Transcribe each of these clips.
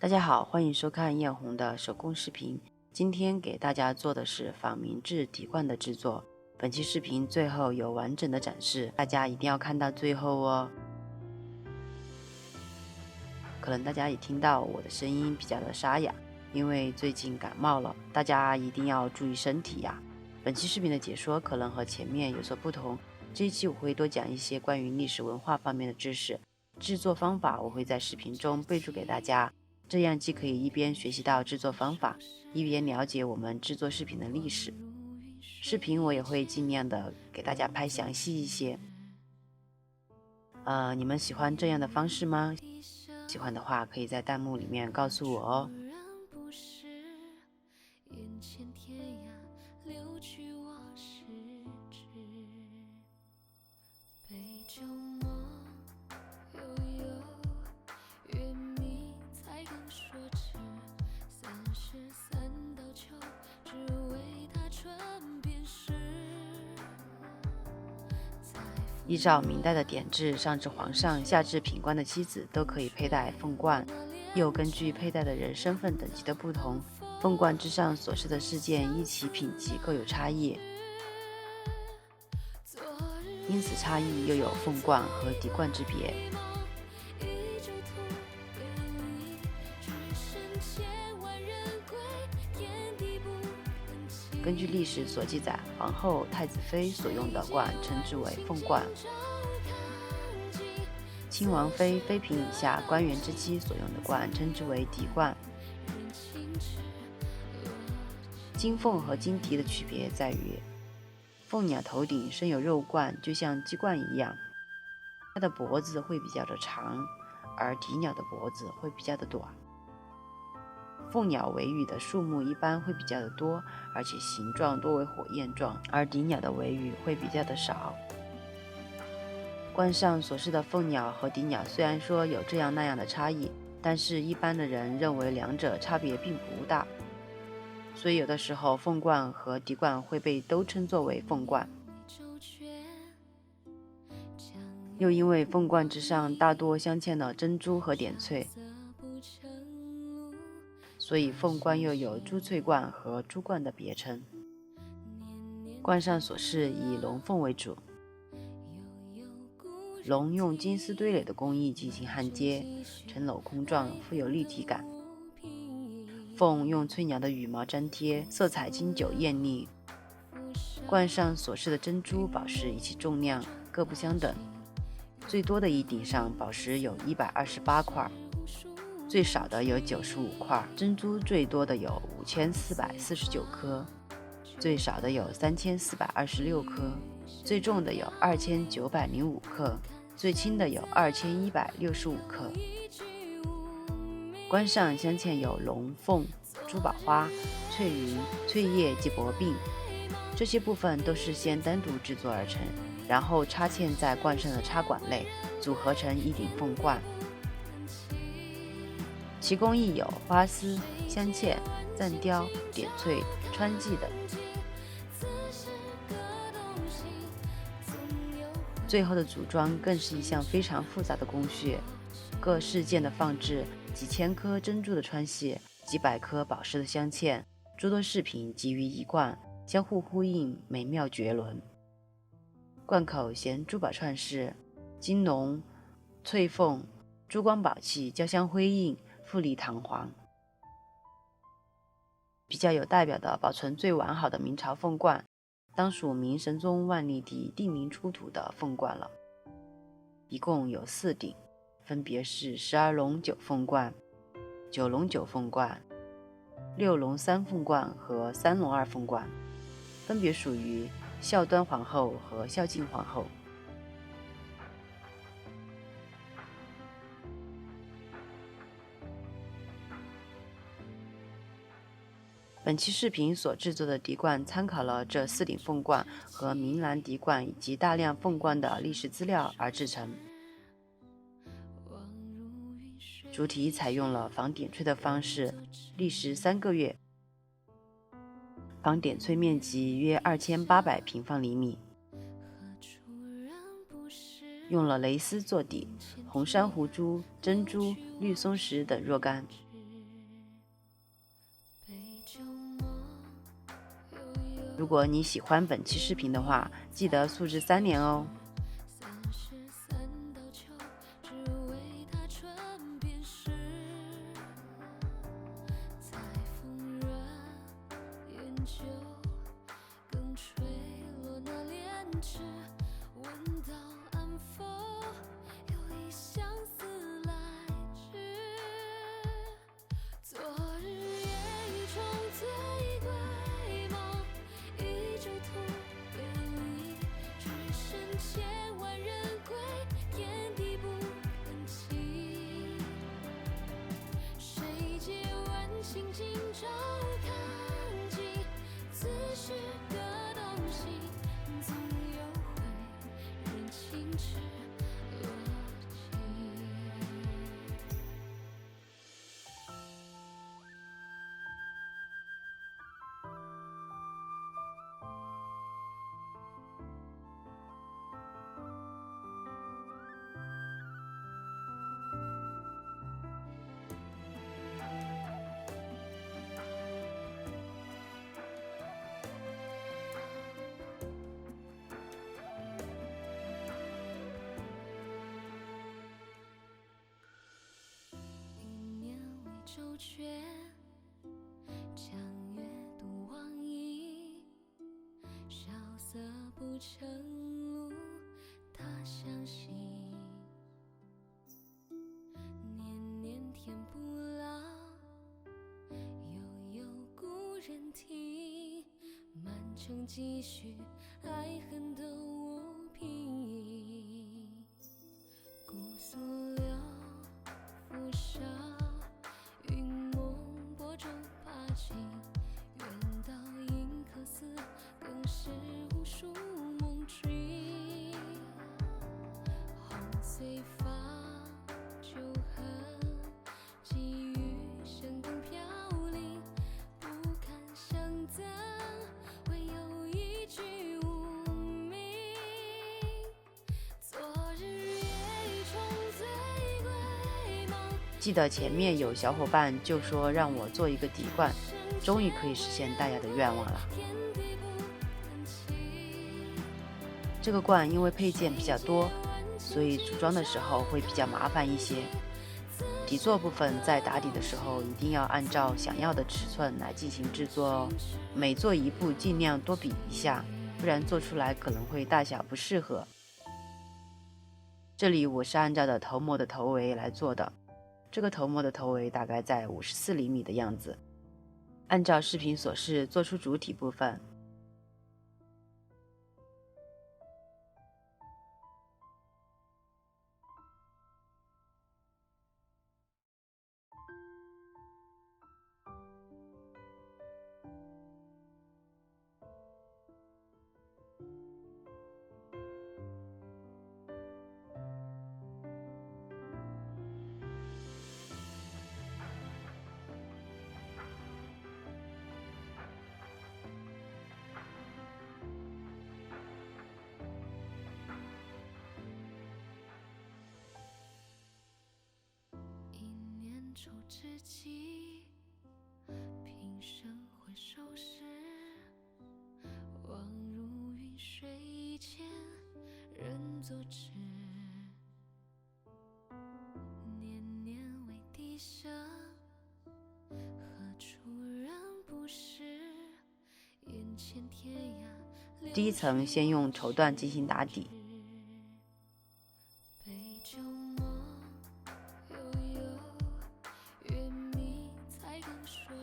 大家好，欢迎收看艳红的手工视频。今天给大家做的是仿明制笛罐的制作。本期视频最后有完整的展示，大家一定要看到最后哦。可能大家也听到我的声音比较的沙哑，因为最近感冒了，大家一定要注意身体呀。本期视频的解说可能和前面有所不同，这一期我会多讲一些关于历史文化方面的知识，制作方法我会在视频中备注给大家。这样既可以一边学习到制作方法，一边了解我们制作视频的历史。视频我也会尽量的给大家拍详细一些。你们喜欢这样的方式吗？喜欢的话可以在弹幕里面告诉我哦。依照明代的典制，上至皇上，下至品官的妻子都可以佩戴凤冠，又根据佩戴的人身份等级的不同，凤冠之上所示的事件依其品级各有差异，因此差异又有凤冠和笛冠之别。根据历史所记载，皇后、太子妃所用的冠称之为凤冠，亲王妃、妃嫔以下官员之妻所用的冠称之为笛冠。金凤和金笛的区别在于，凤鸟头顶生有肉冠，就像鸡冠一样，它的脖子会比较的长，而笛鸟的脖子会比较的短。凤鸟尾羽的数目一般会比较的多，而且形状多为火焰状，而笛鸟的尾羽会比较的少。冠上所示的凤鸟和笛鸟虽然说有这样那样的差异，但是一般的人认为两者差别并不大，所以有的时候凤冠和笛冠会被都称作为凤冠。又因为凤冠之上大多镶嵌了珍珠和点翠，所以凤冠又有珠翠冠和珠冠的别称。冠上所示以龙凤为主，龙用金丝堆垒的工艺进行焊接，呈镂空状，富有立体感。凤用翠鸟的羽毛粘贴，色彩经久艳丽。冠上所示的珍珠宝石以其重量各不相等，最多的一顶上宝石有128块，最少的有95块，珍珠最多的有5449颗，最少的有3426颗，最重的有2905克，最轻的有2165克。冠上镶嵌有龙凤、珠宝花、翠云、翠叶及薄并，这些部分都是先单独制作而成，然后插嵌在冠上的插管内，组合成一顶凤冠。其工艺有花丝、镶嵌、暂雕、点翠、穿系等。最后的组装更是一项非常复杂的工序，各饰件的放置，几千颗珍珠的穿系，几百颗宝石的镶嵌，诸多饰品集于一冠，相互呼应，美妙绝伦。冠口衔珠宝串饰，金龙、翠凤、珠光宝气交相辉映，富丽堂皇。比较有代表的、保存最完好的明朝凤冠，当属明神宗万历帝定名出土的凤冠了，一共有4顶，分别是12龙9凤冠、9龙9凤冠、6龙3凤冠和3龙2凤冠，分别属于孝端皇后和孝敬皇后。本期视频所制作的笛冠参考了这4顶凤冠和明兰笛冠以及大量凤冠的历史资料而制成。主体采用了仿点翠的方式，历时3个月，仿点翠面积约2800平方厘米，用了蕾丝做底，红珊瑚珠、珍珠、绿松石等若干。如果你喜欢本期视频的话，记得素质3连哦。周全，将阅读忘矣，萧瑟不成路，他相信。年年天不老，悠悠故人听，满城积蓄，爱恨都无凭。姑苏柳，浮沙。远到迎客寺，更是无数梦境。红碎发，旧恨，寄予深更飘零，不堪相赠，唯有一句无名。昨日夜重醉归梦。记得前面有小伙伴就说让我做一个底冠，终于可以实现大家的愿望了。这个冠因为配件比较多，所以组装的时候会比较麻烦一些。底座部分在打底的时候一定要按照想要的尺寸来进行制作哦，每做一步尽量多比一下，不然做出来可能会大小不适合。这里我是按照的头模的头围来做的，这个头模的头围大概在54厘米的样子。按照视频所示做出主体部分。愁之际，平生回首时，望如云水间人作痴。年年为笛声，何处人不识？眼前天涯。第一层先用绸缎进行打底。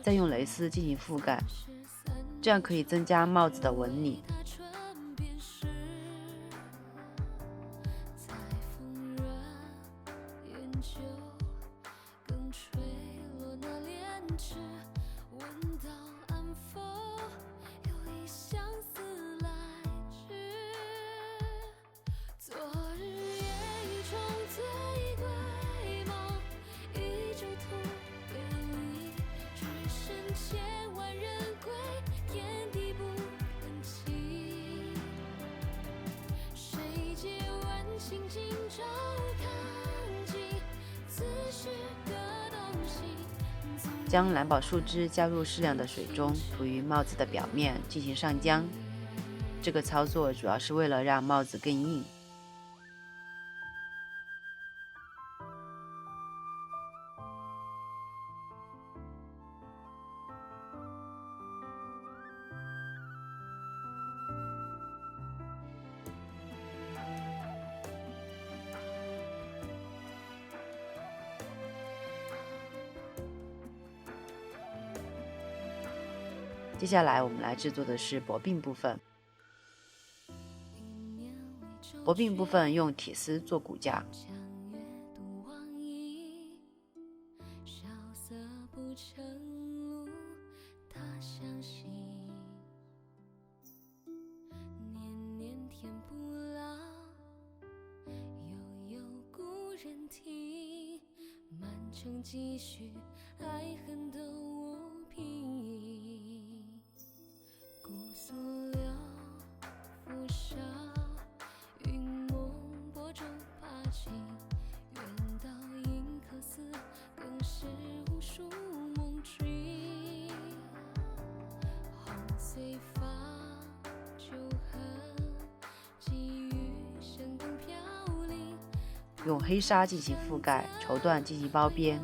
再用蕾丝进行覆盖，这样可以增加帽子的纹理。千万人归，天地不能弃。谁借问青今朝看尽，此时的东西。将蓝宝树枝加入适量的水中，涂于帽子的表面进行上浆。这个操作主要是为了让帽子更硬。接下来我们来制作的是脖鬓部分。脖鬓部分用铁丝做骨架，积蓄爱恨都无凭依，姑苏柳拂纱，云梦波中爬行，远到迎客寺，更是无数梦追。红碎发，旧痕，寄予深更飘零。用黑纱进行覆盖，绸缎进行包边。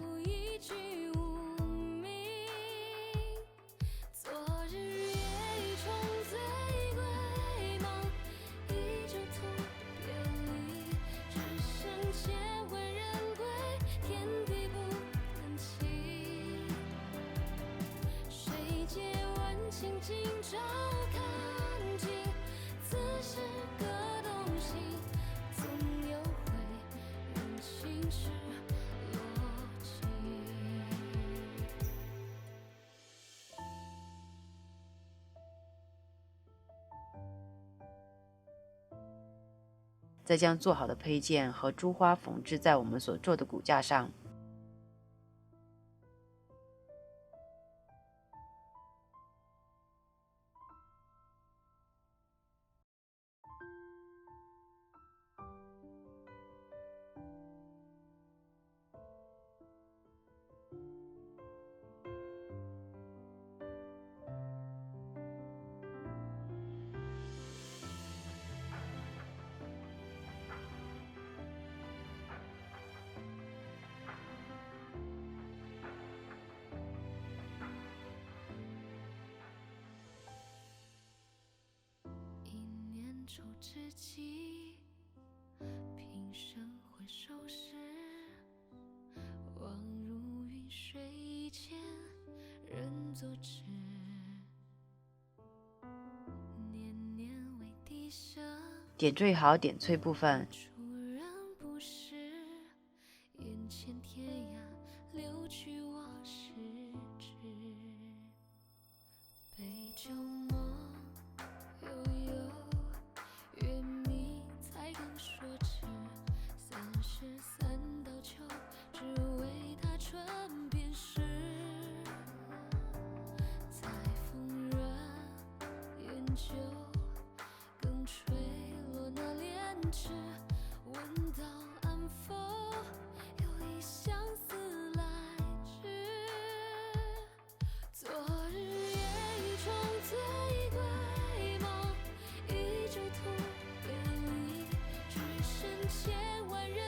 再将做好的配件和珠花缝制在我们所做的骨架上。愁之际，平生回首时，望如云水间人作痴。年年为笛声，点缀好点翠部分。出人不识，眼前天涯流去往事枝。杯酒梦悠悠。33道秋，只为他唇边湿。才风润烟酒，更吹落那莲枝。闻道安否？有一相思来至。昨日夜雨中醉归梦，依旧徒别离。只身千万人。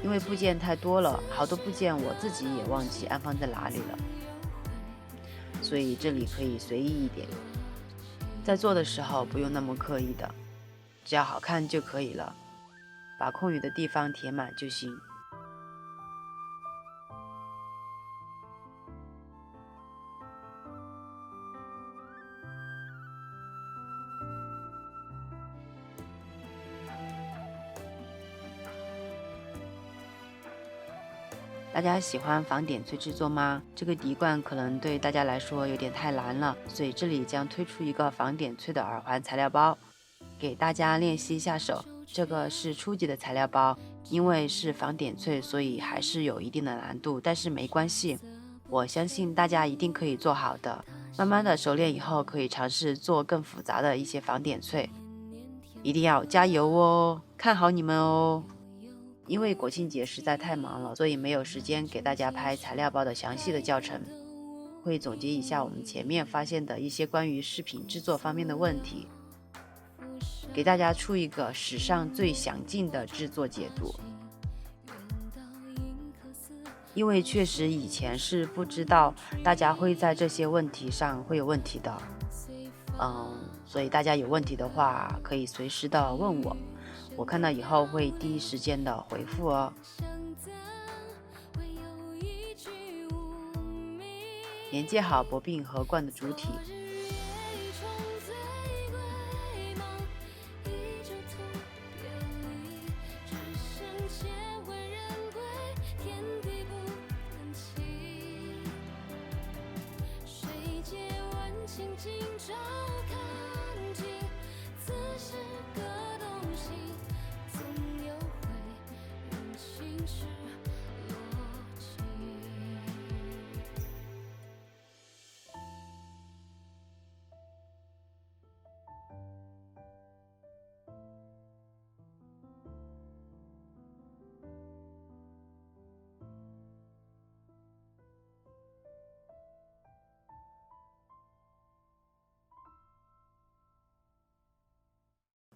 因为部件太多了，好多部件我自己也忘记安放在哪里了，所以这里可以随意一点。在做的时候不用那么刻意的，只要好看就可以了，把空余的地方填满就行。大家喜欢仿点翠制作吗？这个笛冠可能对大家来说有点太难了，所以这里将推出一个仿点翠的耳环材料包，给大家练习下手。这个是初级的材料包，因为是仿点翠，所以还是有一定的难度，但是没关系，我相信大家一定可以做好的。慢慢的熟练以后，可以尝试做更复杂的一些仿点翠。一定要加油哦，看好你们哦。因为国庆节实在太忙了，所以没有时间给大家拍材料包的详细的教程，会总结一下我们前面发现的一些关于视频制作方面的问题，给大家出一个史上最详尽的制作解读。因为确实以前是不知道大家会在这些问题上会有问题的，所以大家有问题的话可以随时的问我，我看到以后会第一时间的回复哦。连接好薄柄和罐的主体，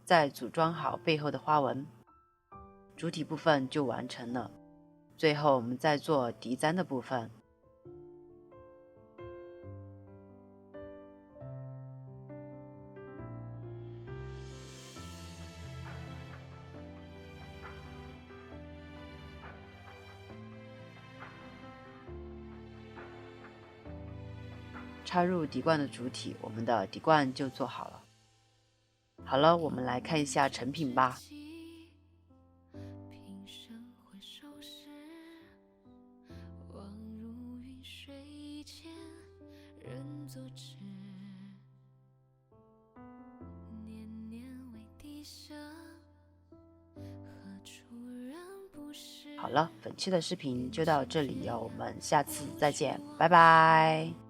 再组装好背后的花纹，主体部分就完成了。最后我们再做底簪的部分。插入底罐的主体，我们的底罐就做好了。好了，我们来看一下成品吧。好了，本期的视频就到这里，我们下次再见，拜拜。